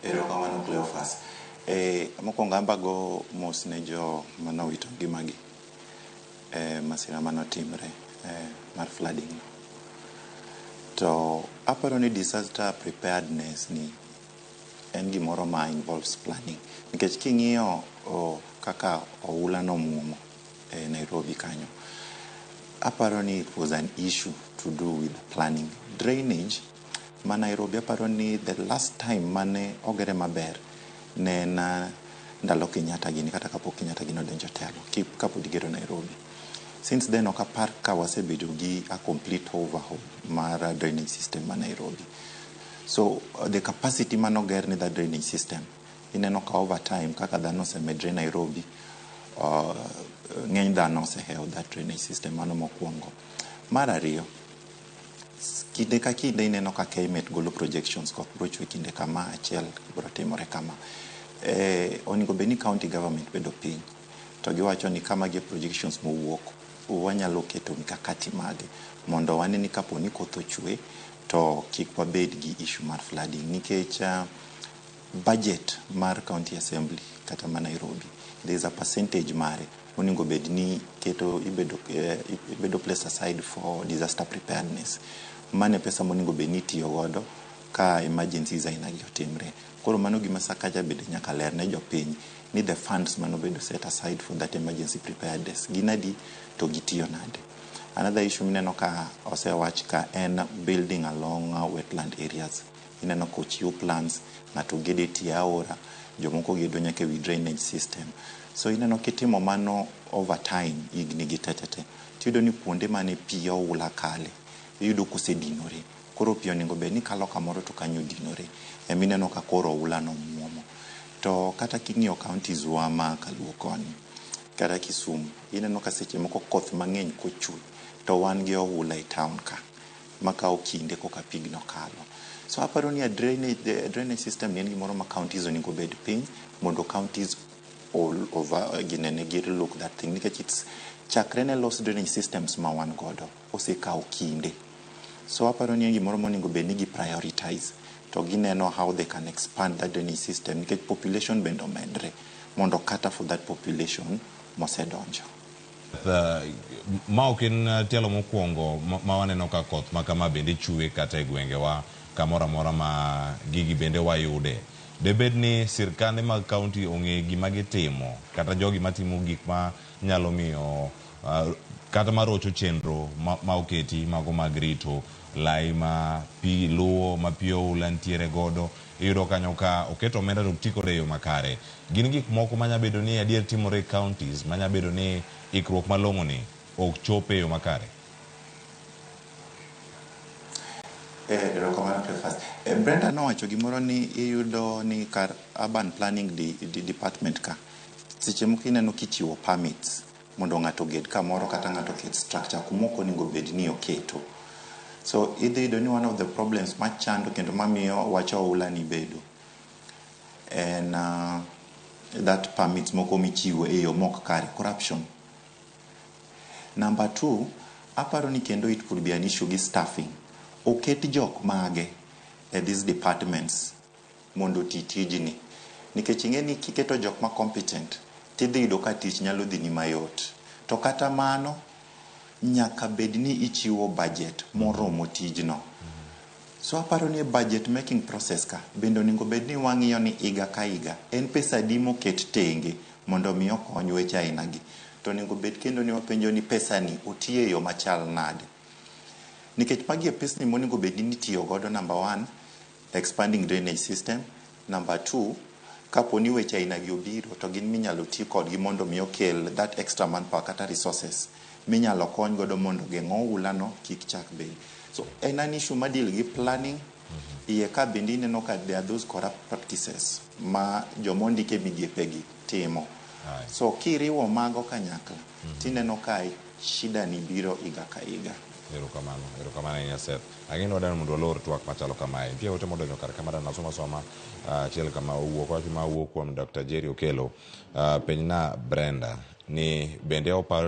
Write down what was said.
Erokamano Cleophas. Mokwongo ambago mos ne jo manowito ngimagi masira manotimre mar flooding no. To aparo ni disaster preparedness ni en gimoro ma involves planning. Nikech king'iyo kaka oula nomuomo Nairobi kanyo, aparo ni it was an issue to do with planning. Drainage ma Nairobi aparo ni the last time mane ogere maber ne en ndalo Kenyatta gini, kata kapok Kenyatta gini odonjo telo, kapod igero Nairobi. Since then ok apar ka wasebedo gi a complete overhaul mar drainage system ma Nairobi. So the capacity manoger ni the drainage system ineno ka over time kaka dhano osemedre Nairobi, ng'eny dhano oseheo that drainage system, mano mokwongo. Mar ariyo, kinde ka kinde ineno ka KMET golo projections koth biro chwe kinde kama, achiel biro timore kama. Onego bed ni county government bedo piny to giwacho ni kama gi projections mowuok, wanyalo keto mikakati mage mondo wane ni kapo ni koth ochwe to kik wabed gi issue mar flooding. Nikech budget mar county assembly kata ma Nairobi, there is a percentage mare onego bed ni keto ibedo placed aside for disaster preparedness. Mane pesa monego bed ni tiyo godo ka emergencies aina gi otimre. Koro mano gima Sakaja bende nyaka ler ne jopiny ni the funds mano bedo set aside for that emergency preparedness ginadi to gitiyo nade. Another issue mineno ka osewach ka en building along wetland areas. Ineno ka ochiw plans, ng'ato gedo e tie aora, jomoko gedo nyaka ewi drainage system. So ineno kitimo mano over time, higni gi tetete, tiyudo ni kuonde mane pi oula kale iyudo kosedinore. Koro pi onego bed ni kalo kamoro to kanyo dinore. Emineno ka koro oula no muomo. To kata king'iyo counties wa ma Kaluo koni kata Kisumu, ineno ka seche moko koth mang'eny kochwe to wan gi oula e town ka makawo kinde koka pigno kalo. So aparo ni the drainage system ni en gimoro ma counties onego bed piny mondo counties all over gir look that thing. Nikech it's chakre ne lost drainage systems ma wan godo osekawo kinde. So aparo ni en gimoro monego bed ni gi prioritize to gineno how they can expand that drainage system, nikech population bende omedre mondo kata for that population mosedonjo. Ma ok en tielo mokwongo ma waneno ka koth ma kama bende chwe kata e gwengewa kamoro amora ma gigi bende wayude. Debed ni sirkande mag kaunti ong'e gima gitimo kata jogi matimo gik ma nyalo miyo kata marocho chenro ma oketi mago mag rito lai ma pi luwo ma pi oula ntiere godo, iyudo kanyo ka oketo omenda to ti kode e yo makare. Gin gik moko manya bedo ni adier timore counties, manya bedo ni ikruok malong'o ni ok chope e yo makare. Erokamano Cleophas. Brenda nowacho gimoro ni iyudo ni kar urban planning department ka seche moko ineno kichiwo permits mondo ng'ato ged kamoro kata ng'ato ket structure kumoko onego bed ni oketo. So idhi yudo ni one of the problems machando kendo mamiyo wach oula ni bedo en that permits moko michiwo e yo mok kare, corruption. Number 2, aparo ni kendo it could be an issue gi staffing. Oket jok mage e these departments mondo ti tijni. Nikech ing'e ni kiketo jok ma competent tidhi yudo ka tich nyalo dhi ni mayot. To kata mano nyaka bed ni ichiwo budget moromo tijno. So aparo ni budget making process ka bende onego bed ni wang'iyo ni higa ka higa en pesa di moket tenge mondo mi okony weche aina gi. To onego bed kendo ni wapenjo ni pesa ni otiyo e yo machal nade. Nikech magi e pesni monego bed ni tiyo godo. Number 1, expanding drainage system. Number 2, kapo ni weche aina gi obiro to gin minyalo ti kodgi mondo mi okel that extra manpower kata resources minyalo kony godo mondo geng'o oula no kik chak bed. So en an issue ma deal gi planning. Iye ka bende ineno ka there are those corrupt practices ma jomondike migepe gi timo. So kiriwo mago kanyakla tineno ka shida ni biro higa ka higa. Erokamano ya Seth. Agin wadano mondo walor twak machalo kamae. Pia wote mondo nyokar kamada nasoma chiel kama owuok kuom Dr. Jerry Okelo. Penyna Brenda ni bende oparo